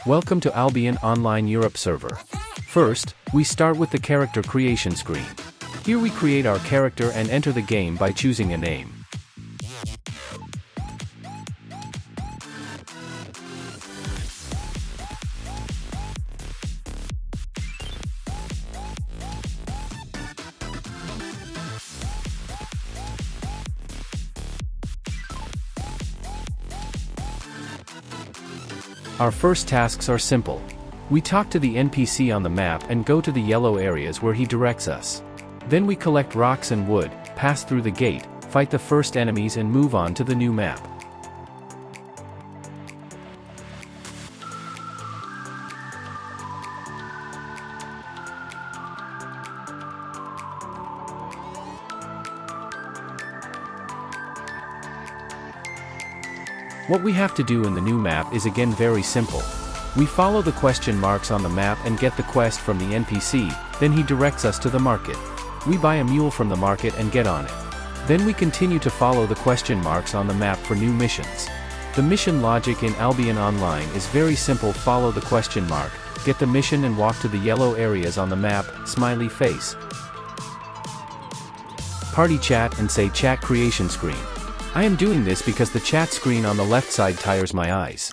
Welcome to Albion Online Europe server. First, we start with the character creation screen. Here we create our character and enter the game by choosing a name. Our first tasks are simple. We talk to the NPC on the map and go to the yellow areas where he directs us. Then we collect rocks and wood, pass through the gate, fight the first enemies and move on to the new map. What we have to do in the new map is again very simple. We follow the question marks on the map and get the quest from the NPC, then he directs us to the market. We buy a mule from the market and get on it. Then we continue to follow the question marks on the map for new missions. The mission logic in Albion Online is very simple: follow the question mark, get the mission and walk to the yellow areas on the map, smiley face. Party chat and say chat creation screen. I am doing this because the chat screen on the left side tires my eyes.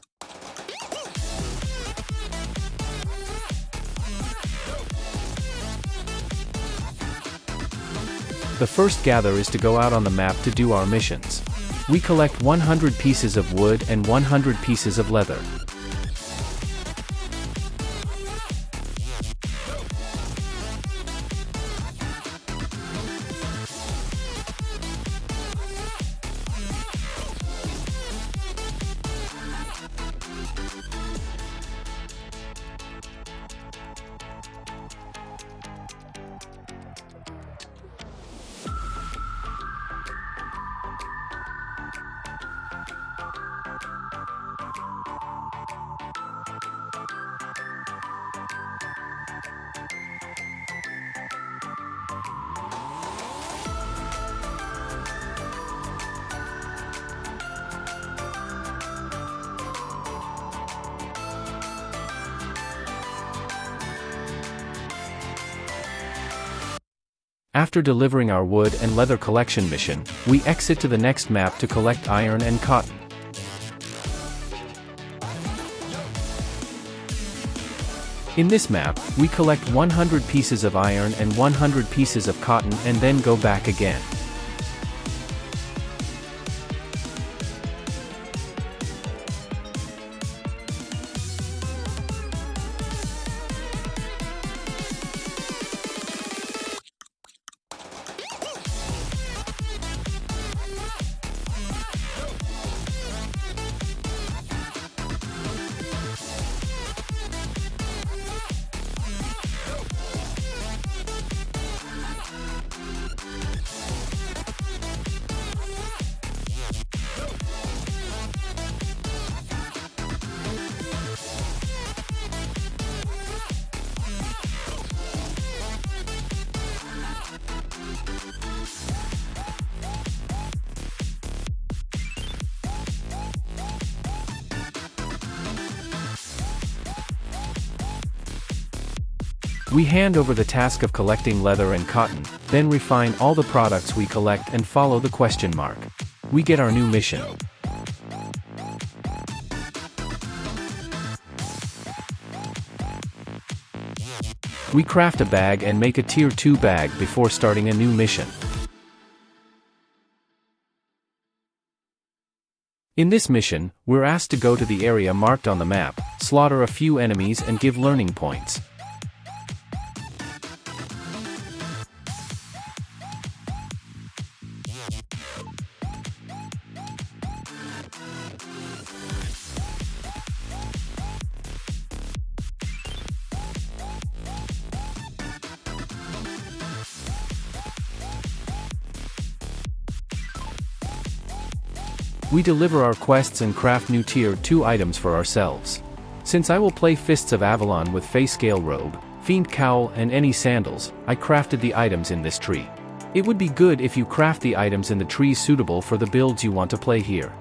The first gather is to go out on the map to do our missions. We collect 100 pieces of wood and 100 pieces of leather. After delivering our wood and leather collection mission, we exit to the next map to collect iron and cotton. In this map, we collect 100 pieces of iron and 100 pieces of cotton and then go back again. We hand over the task of collecting leather and cotton, then refine all the products we collect and follow the question mark. We get our new mission. We craft a bag and make a tier 2 bag before starting a new mission. In this mission, we're asked to go to the area marked on the map, slaughter a few enemies and give learning points. We deliver our quests and craft new tier 2 items for ourselves. Since I will play Fists of Avalon with Fey Scale Robe, Fiend Cowl and any sandals, I crafted the items in this tree. It would be good if you craft the items in the trees suitable for the builds you want to play here.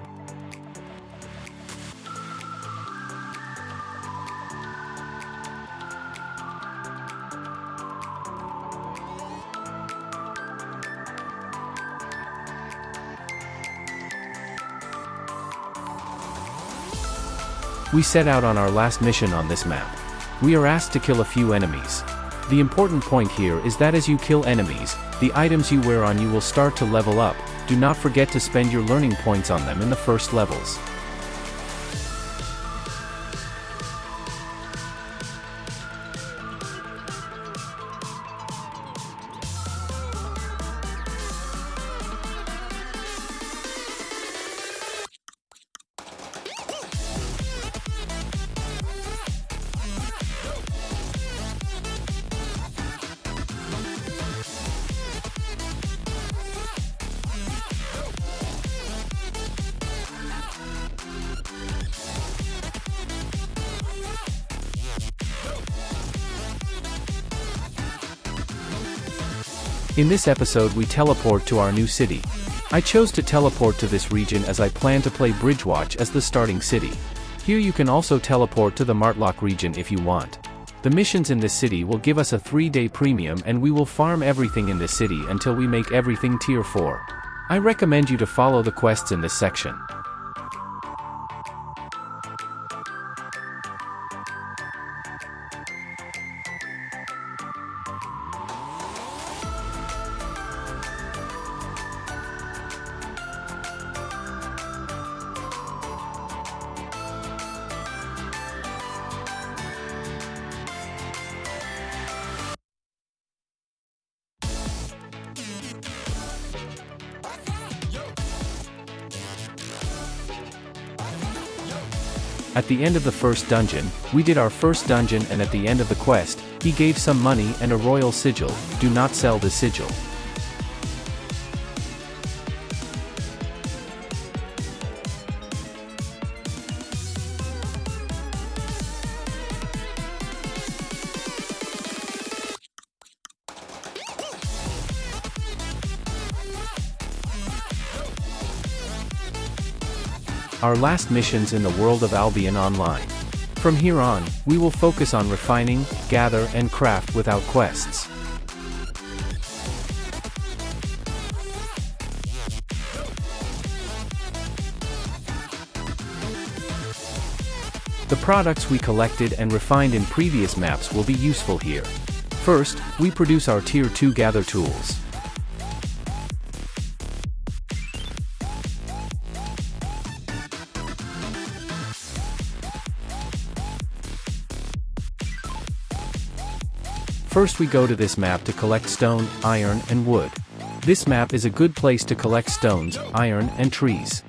We set out on our last mission on this map. We are asked to kill a few enemies. The important point here is that as you kill enemies, the items you wear on you will start to level up. Do not forget to spend your learning points on them in the first levels. In this episode we teleport to our new city. I chose to teleport to this region as I plan to play Bridgewatch as the starting city. Here you can also teleport to the Martlock region if you want. The missions in this city will give us a 3-day premium and we will farm everything in this city until we make everything tier 4. I recommend you to follow the quests in this section. At the end of the first dungeon, we did our first dungeon, and at the end of the quest, he gave some money and a royal sigil. Do not sell the sigil. Our last missions in the world of Albion Online. From here on, we will focus on refining, gather and craft without quests. The products we collected and refined in previous maps will be useful here. First, we produce our Tier 2 gather tools. First we go to this map to collect stone, iron and wood. This map is a good place to collect stones, iron and trees.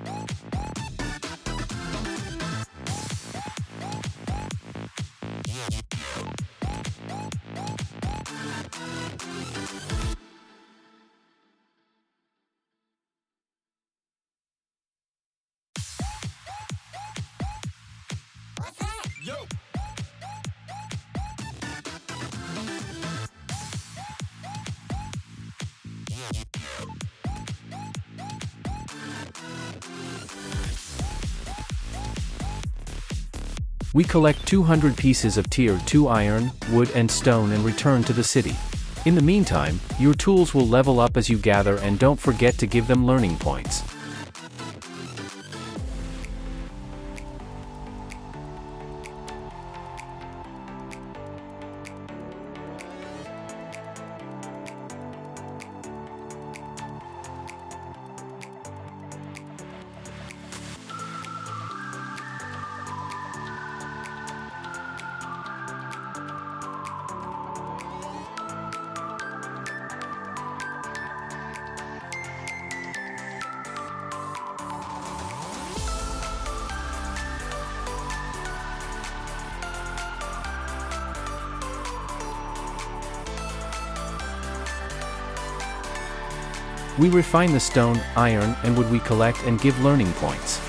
We collect 200 pieces of Tier 2 iron, wood and stone and return to the city. In the meantime, your tools will level up as you gather, and don't forget to give them learning points. We refine the stone, iron, and wood we collect and give learning points.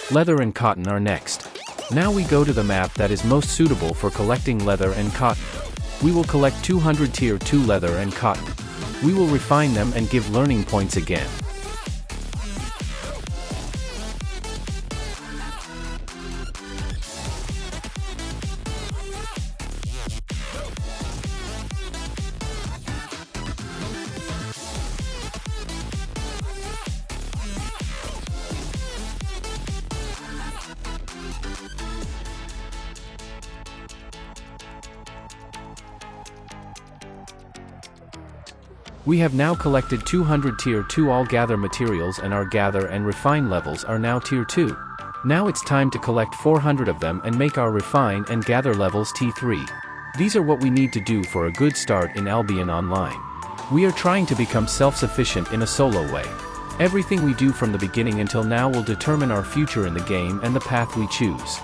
Leather and cotton are next. Now we go to the map that is most suitable for collecting leather and cotton. We will collect 200 Tier 2 leather and cotton. We will refine them and give learning points again. We have now collected 200 Tier 2 all gather materials and our gather and refine levels are now Tier 2. Now it's time to collect 400 of them and make our refine and gather levels T3. These are what we need to do for a good start in Albion Online. We are trying to become self-sufficient in a solo way. Everything we do from the beginning until now will determine our future in the game and the path we choose.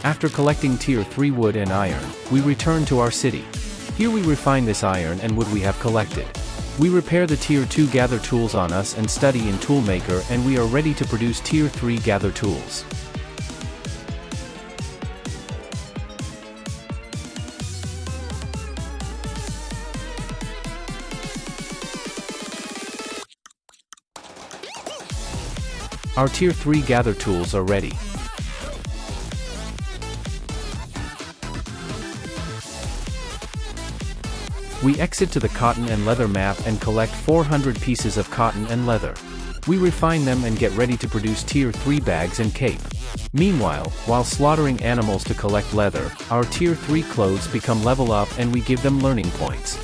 After collecting Tier 3 wood and iron, we return to our city. Here we refine this iron and wood we have collected. We repair the Tier 2 gather tools on us and study in Toolmaker, and we are ready to produce Tier 3 gather tools. Our Tier 3 gather tools are ready. We exit to the cotton and leather map and collect 400 pieces of cotton and leather. We refine them and get ready to produce Tier 3 bags and cape. Meanwhile, while slaughtering animals to collect leather, our Tier 3 clothes become level up and we give them learning points.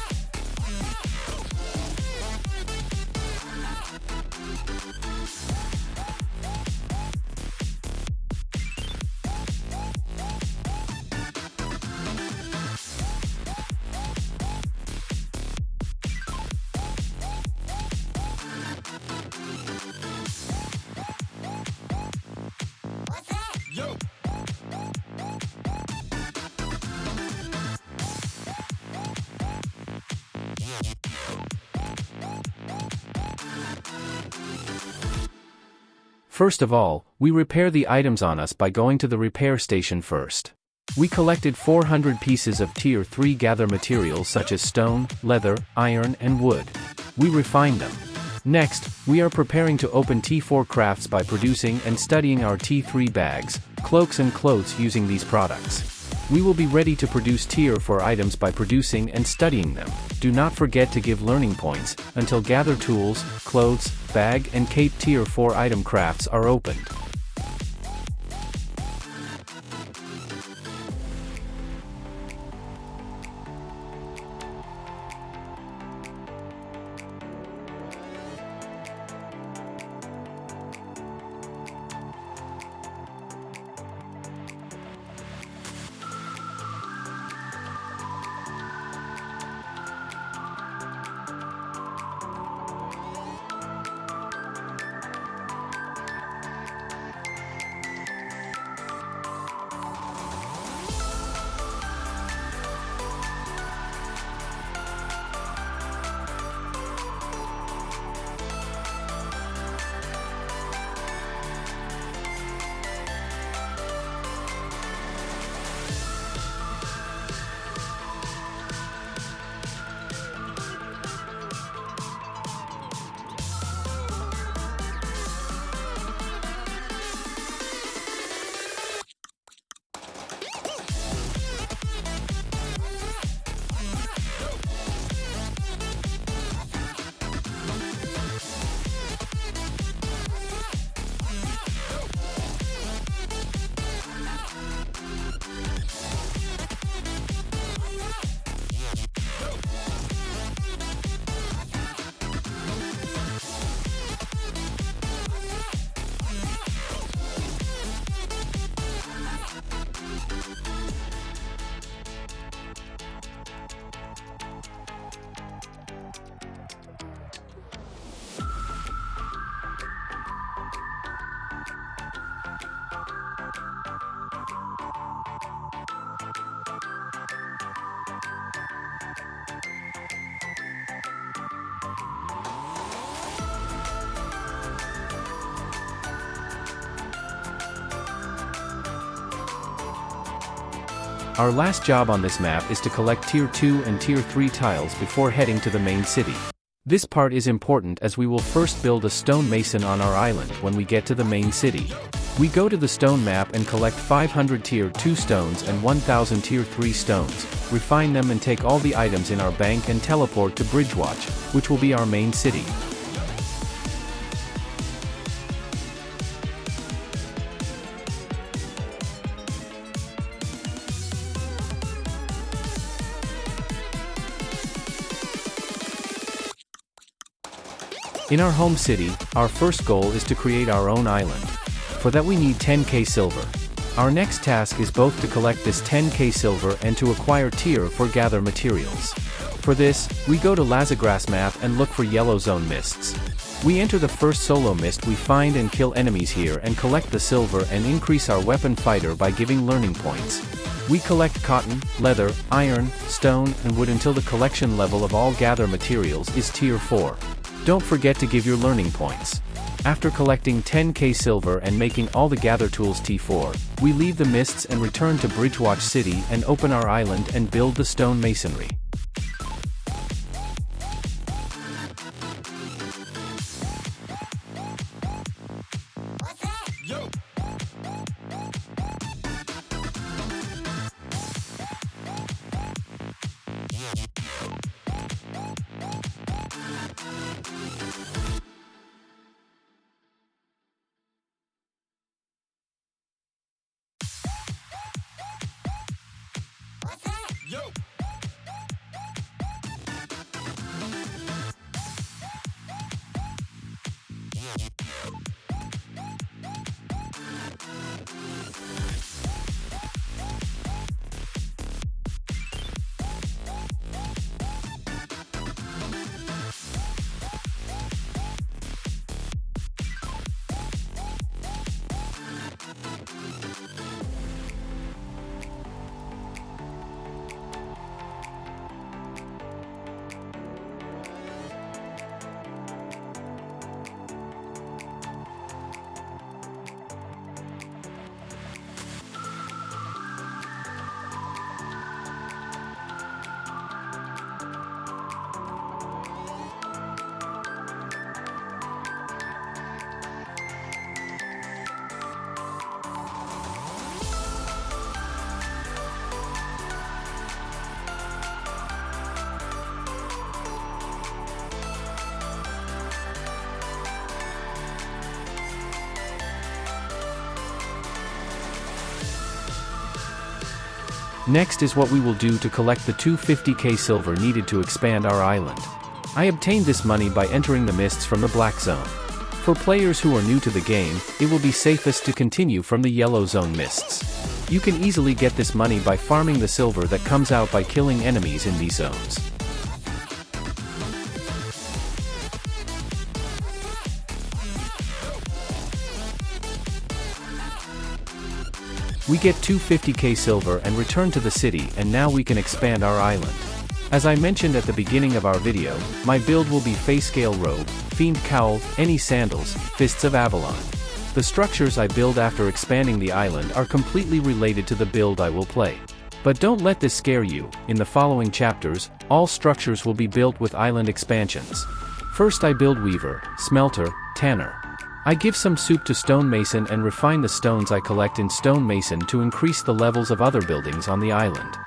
First of all, we repair the items on us by going to the repair station first. We collected 400 pieces of Tier 3 gather materials such as stone, leather, iron and wood. We refined them. Next, we are preparing to open T4 crafts by producing and studying our T3 bags, cloaks and clothes using these products. We will be ready to produce Tier 4 items by producing and studying them. Do not forget to give learning points until gather tools, clothes, bag and cape Tier 4 item crafts are opened. Our last job on this map is to collect Tier 2 and Tier 3 tiles before heading to the main city. This part is important as we will first build a stone mason on our island when we get to the main city. We go to the stone map and collect 500 Tier 2 stones and 1000 Tier 3 stones, refine them and take all the items in our bank and teleport to Bridgewatch, which will be our main city. In our home city, our first goal is to create our own island. For that we need 10k silver. Our next task is both to collect this 10k silver and to acquire tier for gather materials. For this, we go to Lazagras map and look for yellow zone mists. We enter the first solo mist we find and kill enemies here and collect the silver and increase our weapon fighter by giving learning points. We collect cotton, leather, iron, stone, and wood until the collection level of all gather materials is tier 4. Don't forget to give your learning points. After collecting 10k silver and making all the gather tools T4, we leave the mists and return to Bridgewatch City and open our island and build the stone masonry. Next is what we will do to collect the 250k silver needed to expand our island. I obtained this money by entering the mists from the black zone. For players who are new to the game, it will be safest to continue from the yellow zone mists. You can easily get this money by farming the silver that comes out by killing enemies in these zones. We get 250k silver and return to the city, and now we can expand our island. As I mentioned at the beginning of our video, my build will be Face Scale Robe, Fiend Cowl, any sandals, Fists of Avalon. The structures I build after expanding the island are completely related to the build I will play. But don't let this scare you, in the following chapters, all structures will be built with island expansions. First I build Weaver, Smelter, Tanner. I give some soup to Stonemason and refine the stones I collect in Stonemason to increase the levels of other buildings on the island.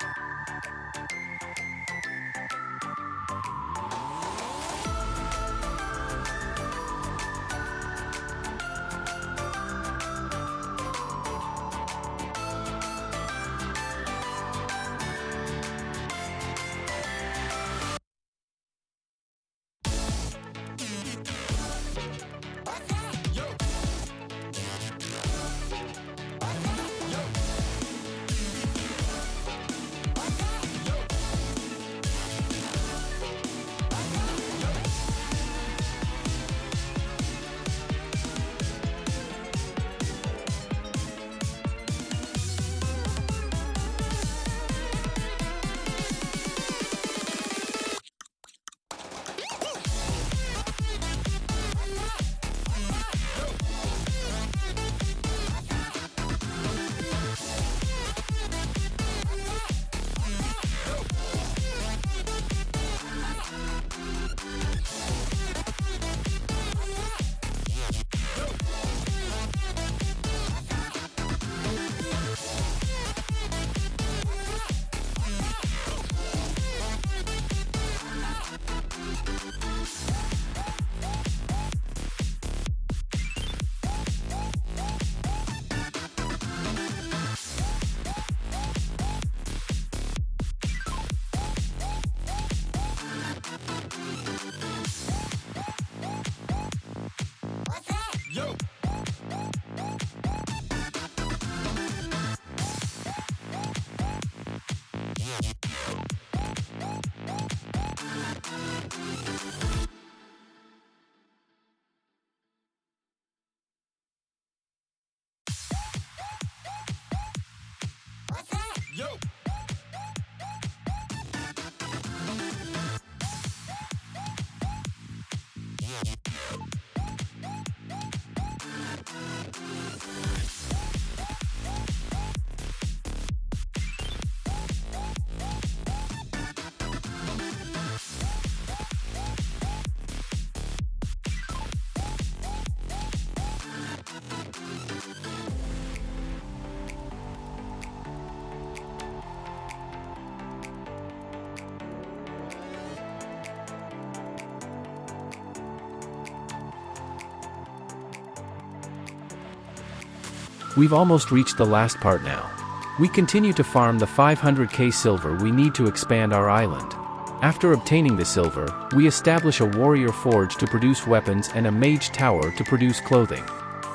We've almost reached the last part now. We continue to farm the 500k silver we need to expand our island. After obtaining the silver, we establish a warrior forge to produce weapons and a mage tower to produce clothing.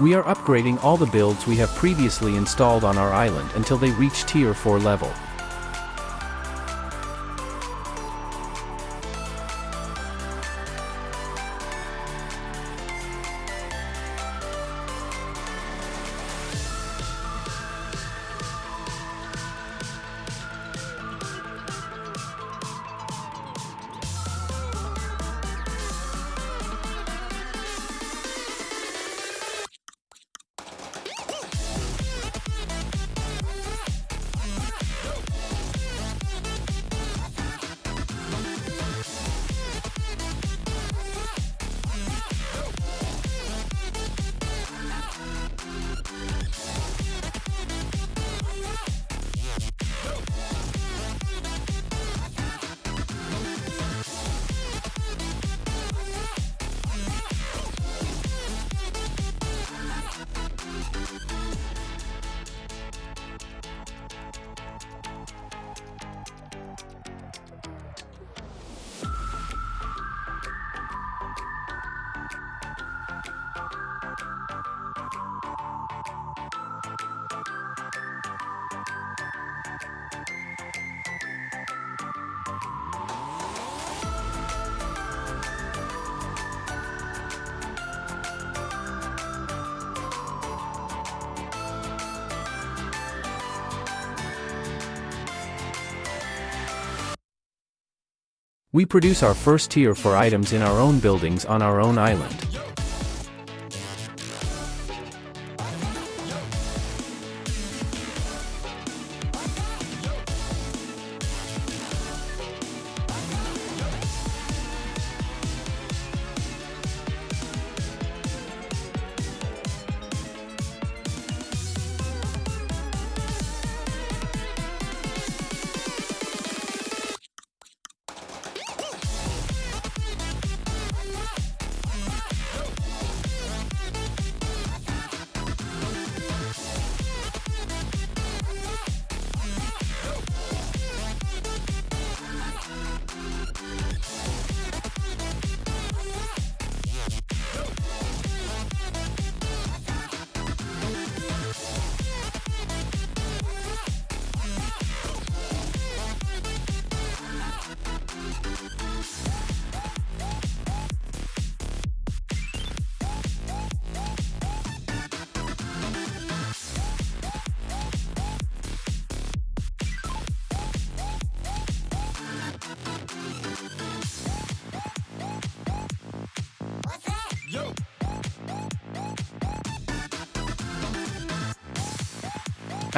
We are upgrading all the builds we have previously installed on our island until they reach tier 4 level. We produce our first tier for items in our own buildings on our own island.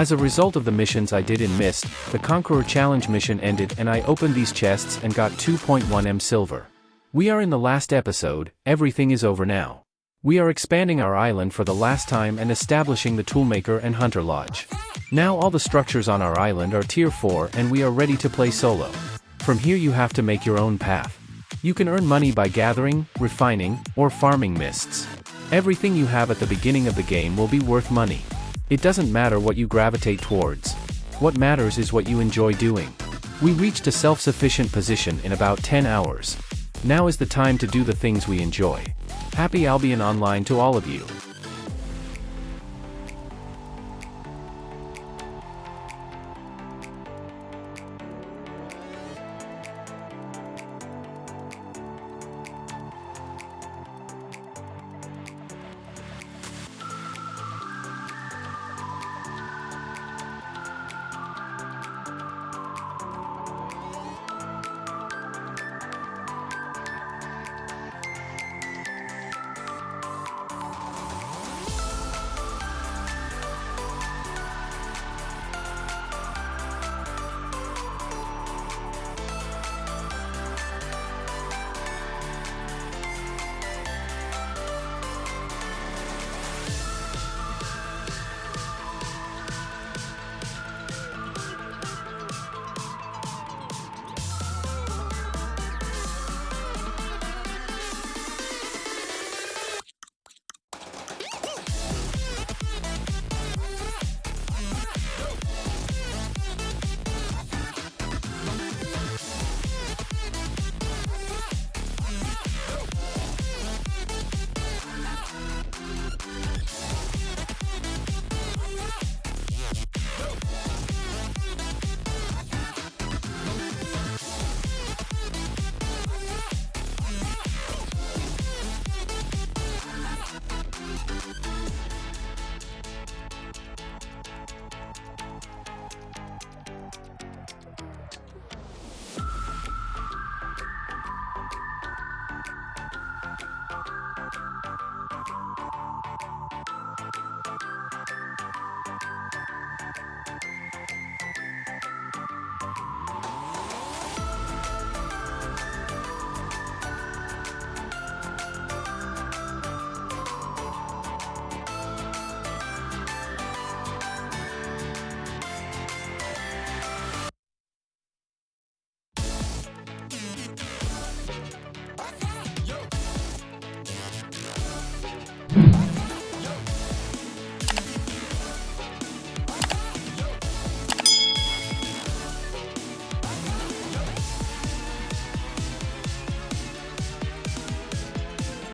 As a result of the missions I did in Mist, the Conqueror Challenge mission ended and I opened these chests and got 2.1m silver. We are in the last episode, everything is over now. We are expanding our island for the last time and establishing the Toolmaker and Hunter Lodge. Now all the structures on our island are tier 4 and we are ready to play solo. From here you have to make your own path. You can earn money by gathering, refining, or farming mists. Everything you have at the beginning of the game will be worth money. It doesn't matter what you gravitate towards. What matters is what you enjoy doing. We reached a self-sufficient position in about 10 hours. Now is the time to do the things we enjoy. Happy Albion Online to all of you.